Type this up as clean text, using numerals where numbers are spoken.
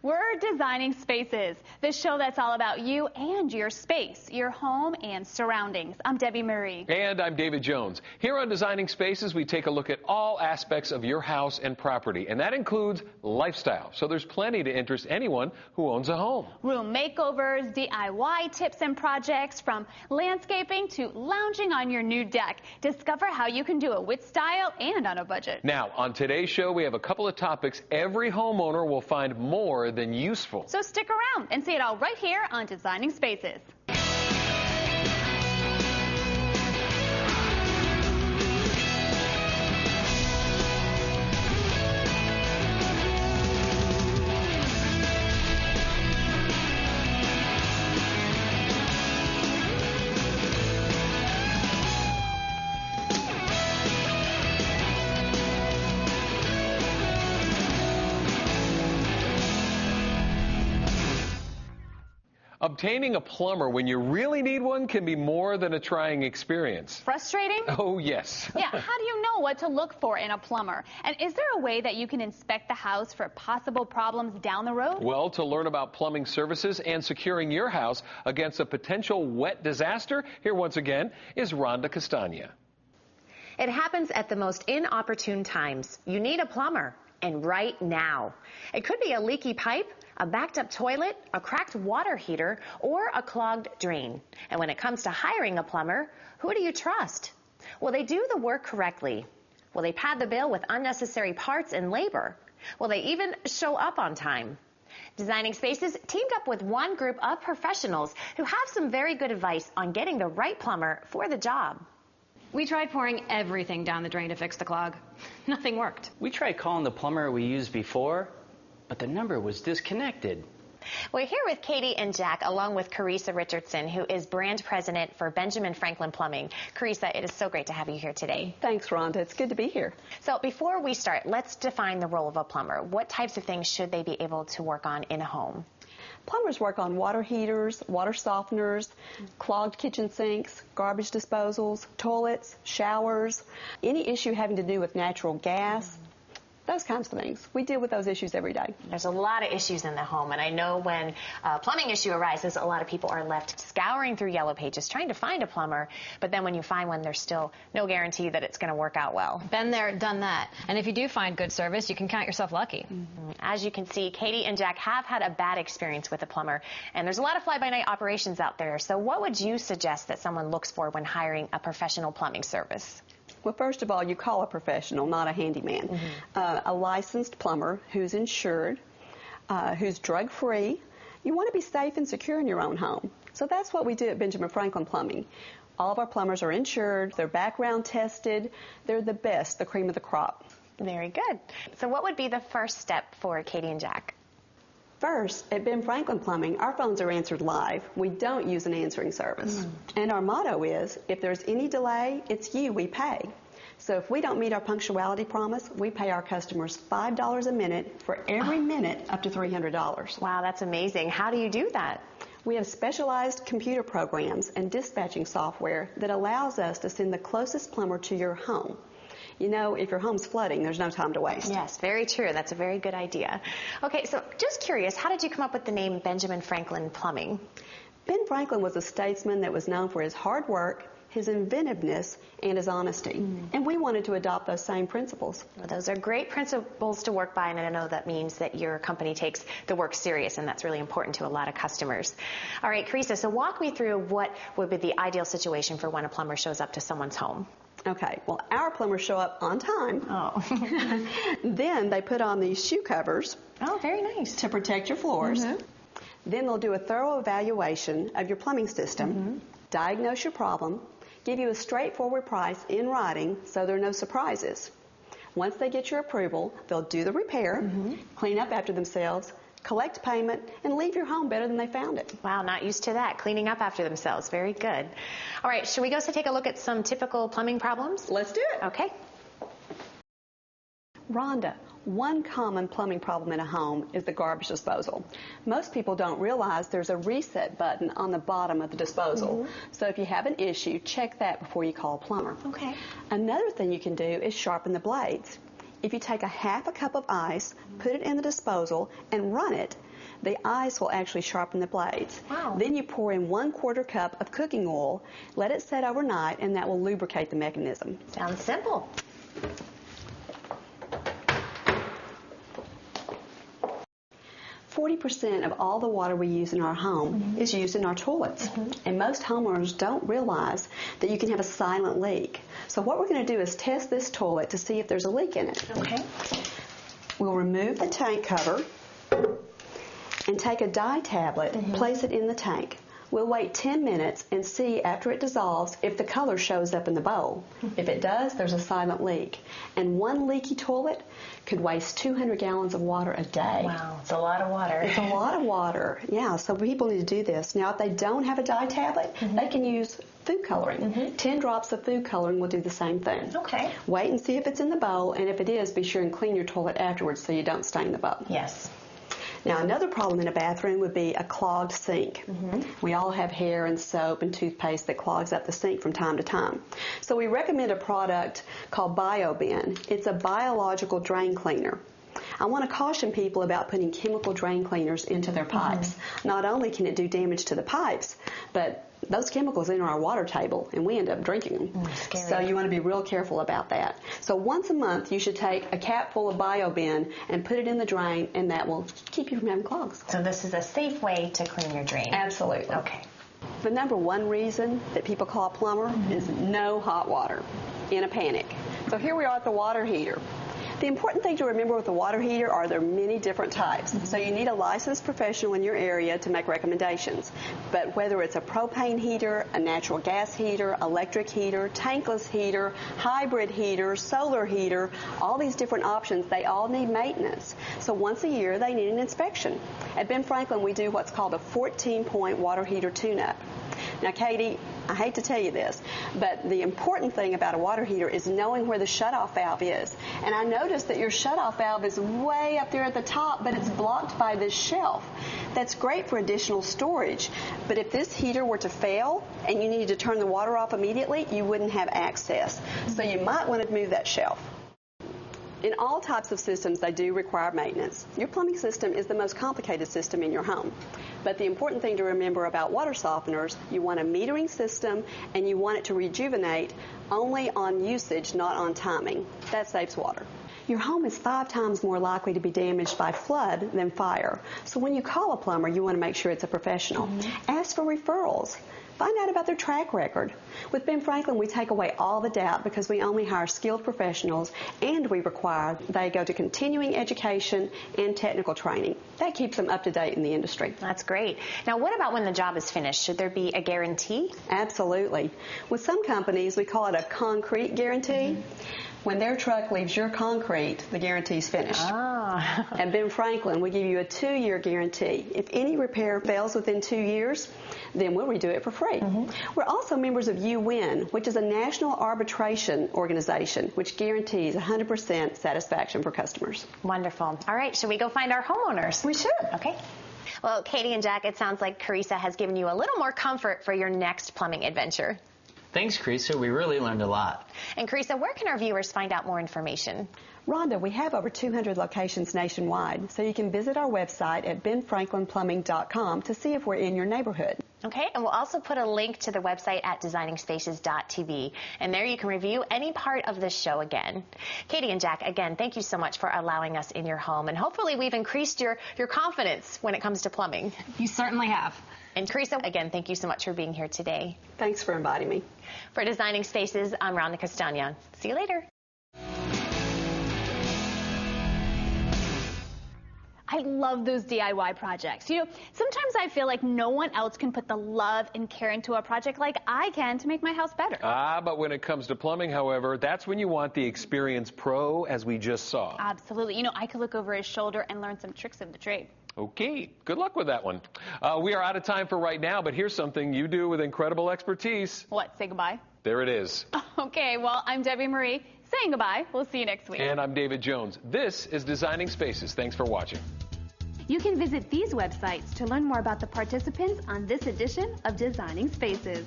We're Designing Spaces, the show that's all about you and your space, your home and surroundings. I'm Debbie Murray. And I'm David Jones. Here on Designing Spaces, we take a look at all aspects of your house and property, and that includes lifestyle. So there's plenty to interest anyone who owns a home. Room makeovers, DIY tips and projects, from landscaping to lounging on your new deck. Discover how you can do it with style and on a budget. Now, on today's show, we have a couple of topics every homeowner will find more than useful. So stick around and see it all right here on Designing Spaces. Obtaining a plumber when you really need one can be more than a trying experience. Frustrating? Oh, yes. Yeah, how do you know what to look for in a plumber? And is there a way that you can inspect the house for possible problems down the road? Well, to learn about plumbing services and securing your house against a potential wet disaster, here once again is Rhonda Castagna. It happens at the most inopportune times. You need a plumber, and right now. It could be a leaky pipe, a backed up toilet, a cracked water heater, or a clogged drain. And when it comes to hiring a plumber, who do you trust? Will they do the work correctly? Will they pad the bill with unnecessary parts and labor? Will they even show up on time? Designing Spaces teamed up with one group of professionals who have some very good advice on getting the right plumber for the job. We tried pouring everything down the drain to fix the clog. Nothing worked. We tried calling the plumber we used before, but the number was disconnected. We're here with Katie and Jack, along with Keresa Richardson, who is brand president for Benjamin Franklin Plumbing. Keresa, it is so great to have you here today. Thanks, Rhonda. It's good to be here. So before we start, let's define the role of a plumber. What types of things should they be able to work on in a home? Plumbers work on water heaters, water softeners, clogged kitchen sinks, garbage disposals, toilets, showers, any issue having to do with natural gas. Those kinds of things. We deal with those issues every day. There's a lot of issues in the home, and I know when a plumbing issue arises, a lot of people are left scouring through Yellow Pages trying to find a plumber, but then when you find one, there's still no guarantee that it's going to work out well. Been there, done that. And if you do find good service, you can count yourself lucky. As you can see, Katie and Jack have had a bad experience with a plumber, and there's a lot of fly-by-night operations out there. So what would you suggest that someone looks for when hiring a professional plumbing service? Well, first of all, you call a professional, not a handyman. A licensed plumber who's insured, who's drug-free. You want to be safe and secure in your own home. So that's what we do at Benjamin Franklin Plumbing. All of our plumbers are insured, they're background tested, they're the best, the cream of the crop. Very good. So what would be the first step for Katie and Jack? First, at Ben Franklin Plumbing, our phones are answered live. We don't use an answering service. And our motto is, if there's any delay, it's you we pay. So if we don't meet our punctuality promise, we pay our customers $5 a minute for every minute up to $300. Wow, that's amazing. How do you do that? We have specialized computer programs and dispatching software that allows us to send the closest plumber to your home. You know, if your home's flooding, there's no time to waste. Yes, very true. That's a very good idea. Okay, so just curious, how did you come up with the name Benjamin Franklin Plumbing? Ben Franklin was a statesman that was known for his hard work, his inventiveness, and his honesty. And we wanted to adopt those same principles. Well, those are great principles to work by, and I know that means that your company takes the work serious, and that's really important to a lot of customers. All right, Keresa, so walk me through what would be the ideal situation for when a plumber shows up to someone's home. Okay, well, our plumbers show up on time. Oh. Then they put on these shoe covers. Oh, very nice. To protect your floors. Then they'll do a thorough evaluation of your plumbing system, diagnose your problem, give you a straightforward price in writing so there are no surprises. Once they get your approval, they'll do the repair, clean up after themselves, collect payment, and leave your home better than they found it. Wow, not used to that. Cleaning up after themselves. Very good. All right, should we go take a look at some typical plumbing problems? Let's do it. Okay. Rhonda, one common plumbing problem in a home is the garbage disposal. Most people don't realize there's a reset button on the bottom of the disposal. So if you have an issue, check that before you call a plumber. Okay. Another thing you can do is sharpen the blades. If you take a half a cup of ice, put it in the disposal, and run it, the ice will actually sharpen the blades. Wow. Then you pour in 1/4 cup of cooking oil, let it set overnight, and that will lubricate the mechanism. Sounds simple. 40% of all the water we use in our home is used in our toilets. And most homeowners don't realize that you can have a silent leak. So what we're going to do is test this toilet to see if there's a leak in it. Okay. We'll remove the tank cover and take a dye tablet, place it in the tank. We'll wait 10 minutes and see after it dissolves if the color shows up in the bowl. If it does, there's a silent leak. And one leaky toilet could waste 200 gallons of water a day. Wow, it's a lot of water. It's a lot of water, yeah, so people need to do this. Now, if they don't have a dye tablet, they can use food coloring. 10 drops of food coloring will do the same thing. Okay. Wait and see if it's in the bowl, and if it is, be sure and clean your toilet afterwards so you don't stain the bowl. Yes. Now, another problem in a bathroom would be a clogged sink. We all have hair and soap and toothpaste that clogs up the sink from time to time. So we recommend a product called BioBin. It's a biological drain cleaner. I want to caution people about putting chemical drain cleaners into their pipes. Not only can it do damage to the pipes, but those chemicals enter our water table and we end up drinking them. So you want to be real careful about that. So once a month you should take a cap full of BioBin and put it in the drain, and that will keep you from having clogs. So this is a safe way to clean your drain. Absolutely. Okay. The number one reason that people call a plumber is no hot water in a panic. So here we are at the water heater. The important thing to remember with the water heater are there are many different types. So you need a licensed professional in your area to make recommendations. But whether it's a propane heater, a natural gas heater, electric heater, tankless heater, hybrid heater, solar heater, all these different options, they all need maintenance. So once a year they need an inspection. At Ben Franklin we do what's called a 14-point water heater tune-up. Now, Katie, I hate to tell you this, but the important thing about a water heater is knowing where the shutoff valve is. And I noticed that your shutoff valve is way up there at the top, but it's blocked by this shelf. That's great for additional storage, but if this heater were to fail and you needed to turn the water off immediately, you wouldn't have access. So you might want to move that shelf. In all types of systems, they do require maintenance. Your plumbing system is the most complicated system in your home. But the important thing to remember about water softeners, you want a metering system and you want it to rejuvenate only on usage, not on timing. That saves water. Your home is 5 times more likely to be damaged by flood than fire. So when you call a plumber, you want to make sure it's a professional. Ask for referrals. Find out about their track record. With Ben Franklin, we take away all the doubt because we only hire skilled professionals and we require they go to continuing education and technical training. That keeps them up to date in the industry. That's great. Now, what about when the job is finished? Should there be a guarantee? Absolutely. With some companies, we call it a concrete guarantee. When their truck leaves your concrete, the guarantee's finished. At Ben Franklin, we give you a 2-year guarantee. If any repair fails within 2 years, then we'll redo it for free. We're also members of UN, which is a national arbitration organization, which guarantees 100% satisfaction for customers. Wonderful. All right, should we go find our homeowners? We should. Okay. Well, Katie and Jack, it sounds like Keresa has given you a little more comfort for your next plumbing adventure. Thanks, Keresa. We really learned a lot. And Keresa, where can our viewers find out more information? Rhonda, we have over 200 locations nationwide, so you can visit our website at benfranklinplumbing.com to see if we're in your neighborhood. Okay, and we'll also put a link to the website at designingspaces.tv, and there you can review any part of this show again. Katie and Jack, again, thank you so much for allowing us in your home, and hopefully we've increased your confidence when it comes to plumbing. You certainly have. And Keresa, again, thank you so much for being here today. Thanks for inviting me. For Designing Spaces, I'm Rhonda Castagna. See you later. I love those DIY projects. You know, sometimes I feel like no one else can put the love and care into a project like I can to make my house better. But when it comes to plumbing, however, that's when you want the experienced pro, as we just saw. Absolutely. You know, I could look over his shoulder and learn some tricks of the trade. Okay, good luck with that one. We are out of time for right now, but here's something you do with incredible expertise. What, say goodbye? There it is. Okay, well, I'm Debbie Marie saying goodbye. We'll see you next week. And I'm David Jones. This is Designing Spaces. Thanks for watching. You can visit these websites to learn more about the participants on this edition of Designing Spaces.